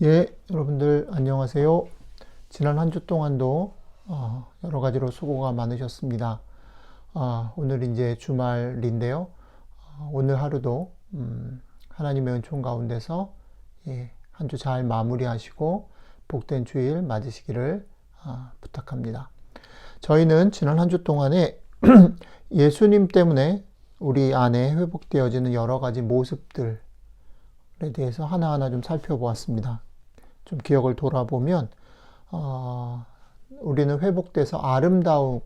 예, 여러분들 안녕하세요. 지난 한 주 동안도 여러 가지로 수고가 많으셨습니다. 오늘 이제 주말인데요. 오늘 하루도 하나님의 은총 가운데서 한 주 잘 마무리하시고 복된 주일 맞으시기를 부탁합니다. 저희는 지난 한 주 동안에 예수님 때문에 우리 안에 회복되어지는 여러 가지 모습들에 대해서 하나하나 좀 살펴보았습니다. 좀 기억을 돌아보면 우리는 회복돼서 아름다운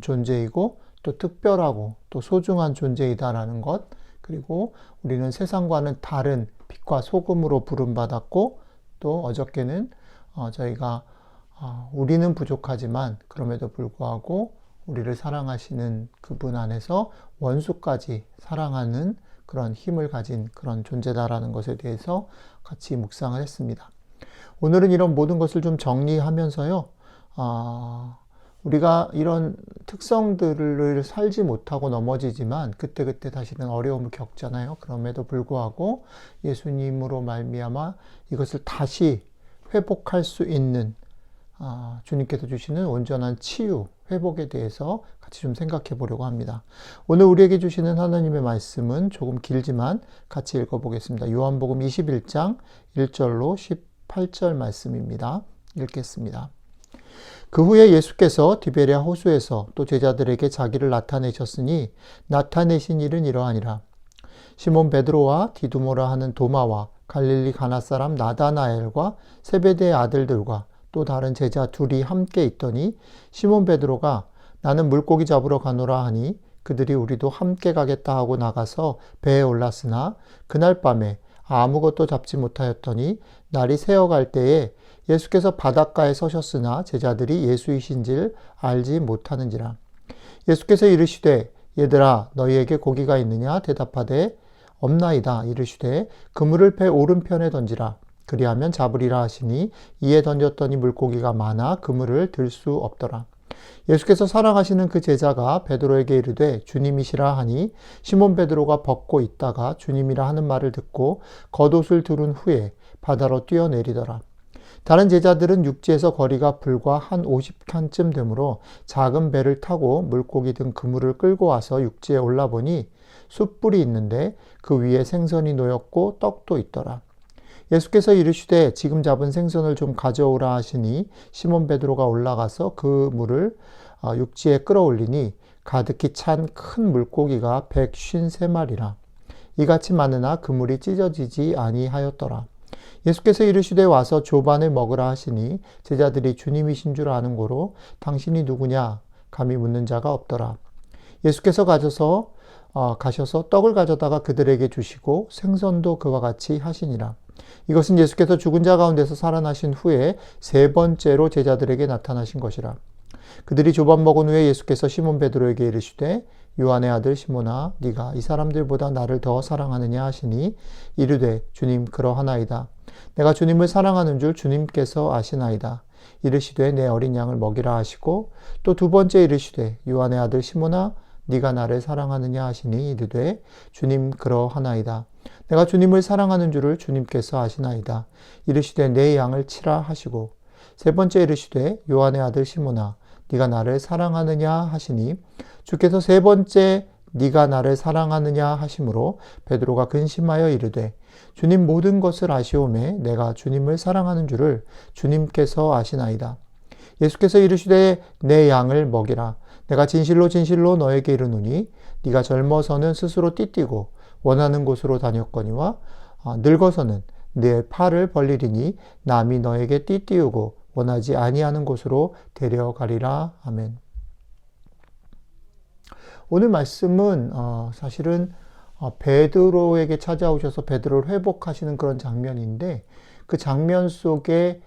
존재이고 또 특별하고 또 소중한 존재이다라는 것, 그리고 우리는 세상과는 다른 빛과 소금으로 부름받았고, 또 어저께는 저희가 우리는 부족하지만 그럼에도 불구하고 우리를 사랑하시는 그분 안에서 원수까지 사랑하는 그런 힘을 가진 그런 존재다라는 것에 대해서 같이 묵상을 했습니다. 오늘은 이런 모든 것을 좀 정리하면서요, 우리가 이런 특성들을 살지 못하고 넘어지지만 그때그때 다시는 어려움을 겪잖아요. 그럼에도 불구하고 예수님으로 말미암아 이것을 다시 회복할 수 있는 주님께서 주시는 온전한 치유, 회복에 대해서 같이 좀 생각해 보려고 합니다. 오늘 우리에게 주시는 하나님의 말씀은 조금 길지만 같이 읽어보겠습니다. 요한복음 21장 1절로 18절 말씀입니다. 읽겠습니다. 그 후에 예수께서 디베랴 호수에서 또 제자들에게 자기를 나타내셨으니 나타내신 일은 이러하니라. 시몬 베드로와 디두모라 하는 도마와 갈릴리 가나 사람 나다나엘과 세베대의 아들들과 또 다른 제자 둘이 함께 있더니 시몬 베드로가 나는 물고기 잡으러 가노라 하니 그들이 우리도 함께 가겠다 하고 나가서 배에 올랐으나 그날 밤에 아무것도 잡지 못하였더니 날이 새어갈 때에 예수께서 바닷가에 서셨으나 제자들이 예수이신지를 알지 못하는지라. 예수께서 이르시되 얘들아 너희에게 고기가 있느냐 대답하되 없나이다. 이르시되 그물을 배 오른편에 던지라. 그리하면 잡으리라 하시니 이에 던졌더니 물고기가 많아 그물을 들 수 없더라. 예수께서 사랑하시는 그 제자가 베드로에게 이르되 주님이시라 하니 시몬 베드로가 벗고 있다가 주님이라 하는 말을 듣고 겉옷을 두른 후에 바다로 뛰어내리더라. 다른 제자들은 육지에서 거리가 불과 한 50칸쯤 되므로 작은 배를 타고 물고기 등 그물을 끌고 와서 육지에 올라보니 숯불이 있는데 그 위에 생선이 놓였고 떡도 있더라. 예수께서 이르시되 지금 잡은 생선을 좀 가져오라 하시니 시몬 베드로가 올라가서 그 물을 육지에 끌어올리니 가득히 찬 큰 물고기가 153마리라. 이같이 많으나 그물이 찢어지지 아니하였더라. 예수께서 이르시되 와서 조반을 먹으라 하시니 제자들이 주님이신 줄 아는 고로 당신이 누구냐 감히 묻는 자가 없더라. 예수께서 가셔서 떡을 가져다가 그들에게 주시고 생선도 그와 같이 하시니라. 이것은 예수께서 죽은 자 가운데서 살아나신 후에 세 번째로 제자들에게 나타나신 것이라. 그들이 조반 먹은 후에 예수께서 시몬 베드로에게 이르시되 요한의 아들 시몬아 네가 이 사람들보다 나를 더 사랑하느냐 하시니 이르되 주님 그러하나이다. 내가 주님을 사랑하는 줄 주님께서 아시나이다. 이르시되 내 어린 양을 먹이라 하시고 또 두 번째 이르시되 요한의 아들 시몬아 네가 나를 사랑하느냐 하시니 이르되 주님 그러하나이다. 내가 주님을 사랑하는 줄을 주님께서 아시나이다. 이르시되 내 양을 치라 하시고 세 번째 이르시되 요한의 아들 시몬아 네가 나를 사랑하느냐 하시니 주께서 세 번째 네가 나를 사랑하느냐 하심으로 베드로가 근심하여 이르되 주님 모든 것을 아시오매 내가 주님을 사랑하는 줄을 주님께서 아시나이다. 예수께서 이르시되 내 양을 먹이라. 내가 진실로 진실로 너에게 이르노니 네가 젊어서는 스스로 띠띠고 원하는 곳으로 다녔거니와 늙어서는 네 팔을 벌리리니 남이 너에게 띠띠우고 원하지 아니하는 곳으로 데려가리라. 아멘. 오늘 말씀은 사실은 베드로에게 찾아오셔서 베드로를 회복하시는 그런 장면인데 그 장면 속에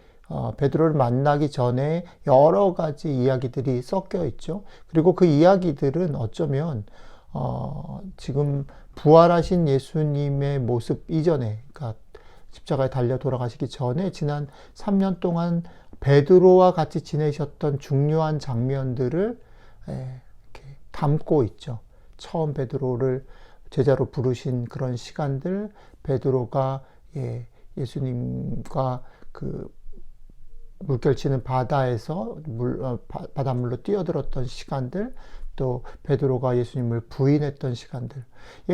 베드로를 만나기 전에 여러 가지 이야기들이 섞여 있죠. 그리고 그 이야기들은 어쩌면 지금 부활하신 예수님의 모습 이전에, 그러니까 십자가에 달려 돌아가시기 전에 지난 3년 동안 베드로와 같이 지내셨던 중요한 장면들을 이렇게 담고 있죠. 처음 베드로를 제자로 부르신 그런 시간들, 베드로가 예수님과 그 물결치는 바다에서 바닷물로 뛰어들었던 시간들, 또 베드로가 예수님을 부인했던 시간들,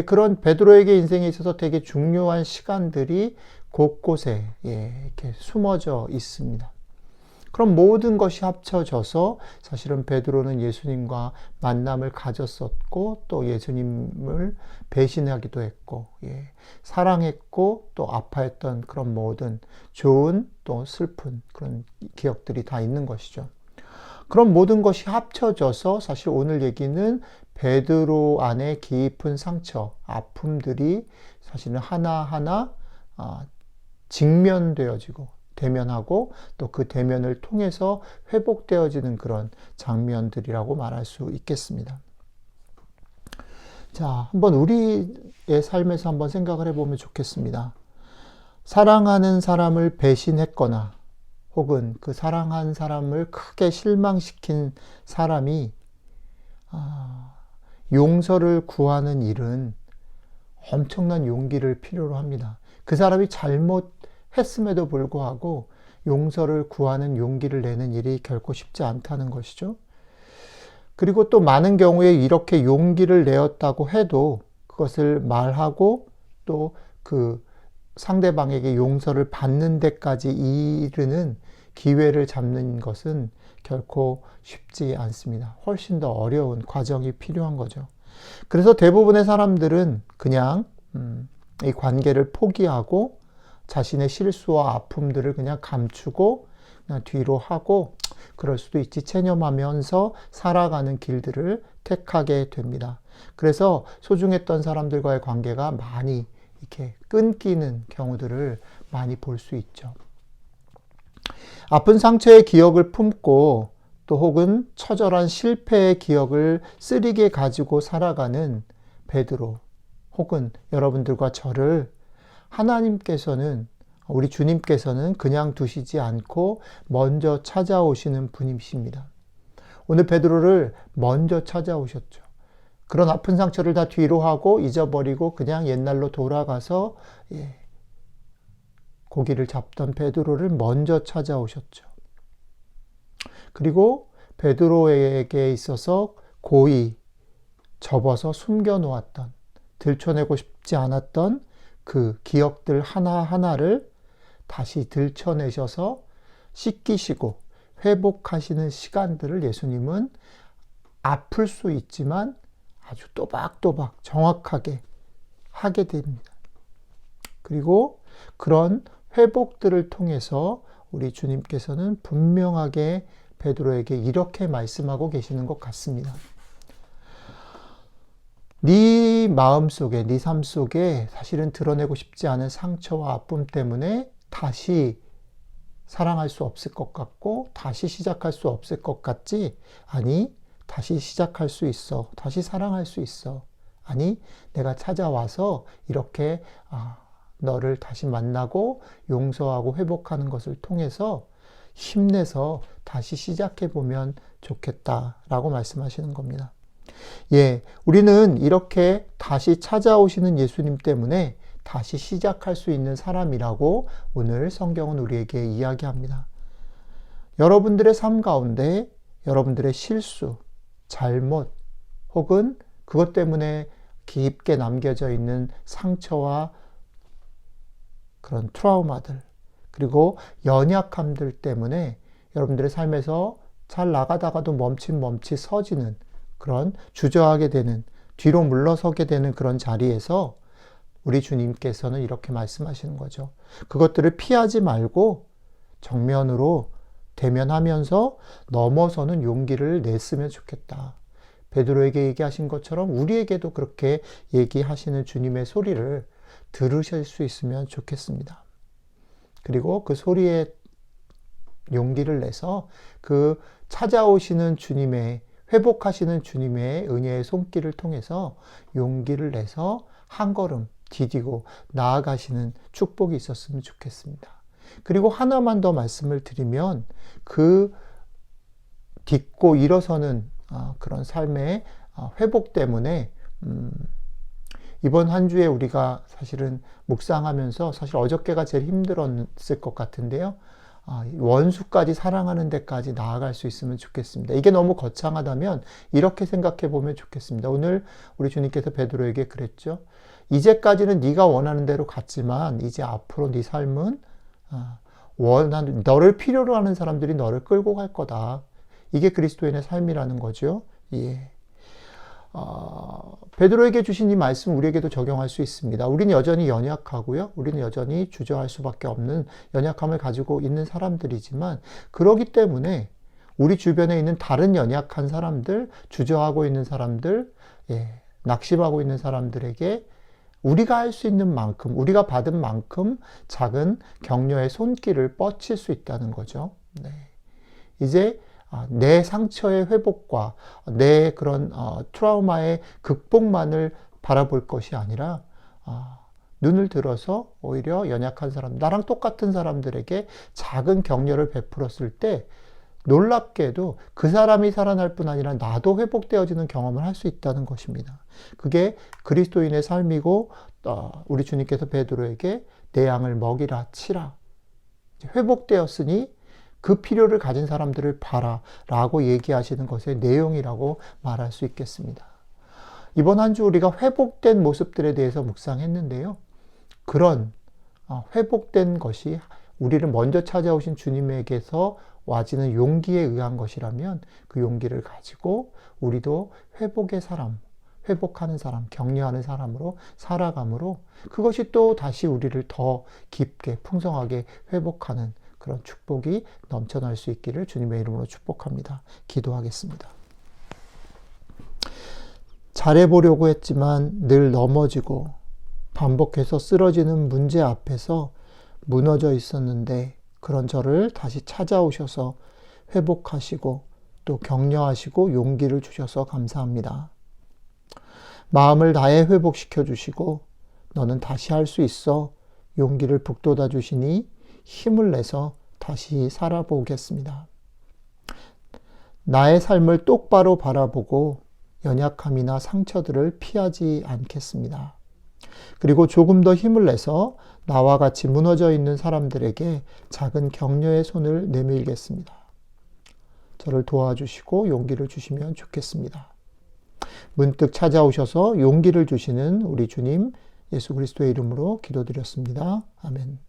그런 베드로에게 인생에 있어서 되게 중요한 시간들이 곳곳에 이렇게 숨어져 있습니다. 그럼 모든 것이 합쳐져서 사실은 베드로는 예수님과 만남을 가졌었고, 또 예수님을 배신하기도 했고, 사랑했고, 또 아파했던 그런 모든 좋은 또 슬픈 그런 기억들이 다 있는 것이죠. 그런 모든 것이 합쳐져서 사실 오늘 얘기는 베드로 안에 깊은 상처, 아픔들이 사실은 하나하나 직면되어지고 대면하고, 또 그 대면을 통해서 회복되어지는 그런 장면들이라고 말할 수 있겠습니다. 자, 한번 우리의 삶에서 한번 생각을 해보면 좋겠습니다. 사랑하는 사람을 배신했거나, 혹은 그 사랑한 사람을 크게 실망시킨 사람이 용서를 구하는 일은 엄청난 용기를 필요로 합니다. 그 사람이 잘못했음에도 불구하고 용서를 구하는 용기를 내는 일이 결코 쉽지 않다는 것이죠. 그리고 또 많은 경우에 이렇게 용기를 내었다고 해도 그것을 말하고 또 그 상대방에게 용서를 받는 데까지 이르는 기회를 잡는 것은 결코 쉽지 않습니다. 훨씬 더 어려운 과정이 필요한 거죠. 그래서 대부분의 사람들은 그냥 이 관계를 포기하고 자신의 실수와 아픔들을 그냥 감추고 그냥 뒤로 하고, 그럴 수도 있지 체념하면서 살아가는 길들을 택하게 됩니다. 그래서 소중했던 사람들과의 관계가 많이 이렇게 끊기는 경우들을 많이 볼 수 있죠. 아픈 상처의 기억을 품고, 또 혹은 처절한 실패의 기억을 쓰리게 가지고 살아가는 베드로, 혹은 여러분들과 저를 하나님께서는, 우리 주님께서는 그냥 두시지 않고 먼저 찾아오시는 분이십니다. 오늘 베드로를 먼저 찾아오셨죠. 그런 아픈 상처를 다 뒤로 하고 잊어버리고 그냥 옛날로 돌아가서 고기를 잡던 베드로를 먼저 찾아오셨죠. 그리고 베드로에게 있어서 고이 접어서 숨겨놓았던, 들춰내고 싶지 않았던 그 기억들 하나하나를 다시 들춰내셔서 씻기시고 회복하시는 시간들을 예수님은 아플 수 있지만 아주 또박또박 정확하게 하게 됩니다. 그리고 그런 회복들을 통해서 우리 주님께서는 분명하게 베드로에게 이렇게 말씀하고 계시는 것 같습니다. 네 마음속에, 네 삶 속에 사실은 드러내고 싶지 않은 상처와 아픔 때문에 다시 사랑할 수 없을 것 같고 다시 시작할 수 없을 것 같지? 아니, 다시 시작할 수 있어. 다시 사랑할 수 있어. 아니, 내가 찾아와서 이렇게 너를 다시 만나고 용서하고 회복하는 것을 통해서 힘내서 다시 시작해보면 좋겠다라고 말씀하시는 겁니다. 우리는 이렇게 다시 찾아오시는 예수님 때문에 다시 시작할 수 있는 사람이라고 오늘 성경은 우리에게 이야기합니다. 여러분들의 삶 가운데 여러분들의 실수, 잘못, 혹은 그것 때문에 깊게 남겨져 있는 상처와 그런 트라우마들, 그리고 연약함들 때문에 여러분들의 삶에서 잘 나가다가도 멈칫멈칫 서지는, 그런 주저하게 되는, 뒤로 물러서게 되는 그런 자리에서 우리 주님께서는 이렇게 말씀하시는 거죠. 그것들을 피하지 말고 정면으로 대면하면서 넘어서는 용기를 냈으면 좋겠다. 베드로에게 얘기하신 것처럼 우리에게도 그렇게 얘기하시는 주님의 소리를 들으실 수 있으면 좋겠습니다. 그리고 그 소리에 용기를 내서 그 찾아오시는 주님의, 회복하시는 주님의 은혜의 손길을 통해서 용기를 내서 한 걸음 디디고 나아가시는 축복이 있었으면 좋겠습니다. 그리고 하나만 더 말씀을 드리면, 그 딛고 일어서는 그런 삶의 회복 때문에 이번 한 주에 우리가 사실은 묵상하면서 사실 어저께가 제일 힘들었을 것 같은데요. 원수까지 사랑하는 데까지 나아갈 수 있으면 좋겠습니다. 이게 너무 거창하다면 이렇게 생각해 보면 좋겠습니다. 오늘 우리 주님께서 베드로에게 그랬죠. 이제까지는 네가 원하는 대로 갔지만 이제 앞으로 네 삶은 너를 필요로 하는 사람들이 너를 끌고 갈 거다. 이게 그리스도인의 삶이라는 거죠. 예. 베드로에게 주신 이 말씀 우리에게도 적용할 수 있습니다. 우리는 여전히 연약하고요. 우리는 여전히 주저할 수밖에 없는 연약함을 가지고 있는 사람들이지만 그러기 때문에 우리 주변에 있는 다른 연약한 사람들, 주저하고 있는 사람들, 낙심하고 있는 사람들에게 우리가 할 수 있는 만큼, 우리가 받은 만큼 작은 격려의 손길을 뻗칠 수 있다는 거죠. 네. 이제 내 상처의 회복과 내 그런 트라우마의 극복만을 바라볼 것이 아니라 눈을 들어서 오히려 연약한 사람, 나랑 똑같은 사람들에게 작은 격려를 베풀었을 때 놀랍게도 그 사람이 살아날 뿐 아니라 나도 회복되어지는 경험을 할 수 있다는 것입니다. 그게 그리스도인의 삶이고 우리 주님께서 베드로에게 내 양을 먹이라 치라. 회복되었으니 그 필요를 가진 사람들을 봐라 라고 얘기하시는 것의 내용이라고 말할 수 있겠습니다. 이번 한 주 우리가 회복된 모습들에 대해서 묵상했는데요. 그런 회복된 것이 우리를 먼저 찾아오신 주님에게서 와지는 용기에 의한 것이라면 그 용기를 가지고 우리도 회복의 사람, 회복하는 사람, 격려하는 사람으로 살아감으로 그것이 또 다시 우리를 더 깊게 풍성하게 회복하는 그런 축복이 넘쳐날 수 있기를 주님의 이름으로 축복합니다. 기도하겠습니다. 잘해보려고 했지만 늘 넘어지고 반복해서 쓰러지는 문제 앞에서 무너져 있었는데 그런 저를 다시 찾아오셔서 회복하시고 또 격려하시고 용기를 주셔서 감사합니다. 마음을 다해 회복시켜 주시고 너는 다시 할 수 있어 용기를 북돋아 주시니 힘을 내서 다시 살아보겠습니다. 나의 삶을 똑바로 바라보고 연약함이나 상처들을 피하지 않겠습니다. 그리고 조금 더 힘을 내서 나와 같이 무너져 있는 사람들에게 작은 격려의 손을 내밀겠습니다. 저를 도와주시고 용기를 주시면 좋겠습니다. 문득 찾아오셔서 용기를 주시는 우리 주님 예수 그리스도의 이름으로 기도드렸습니다. 아멘.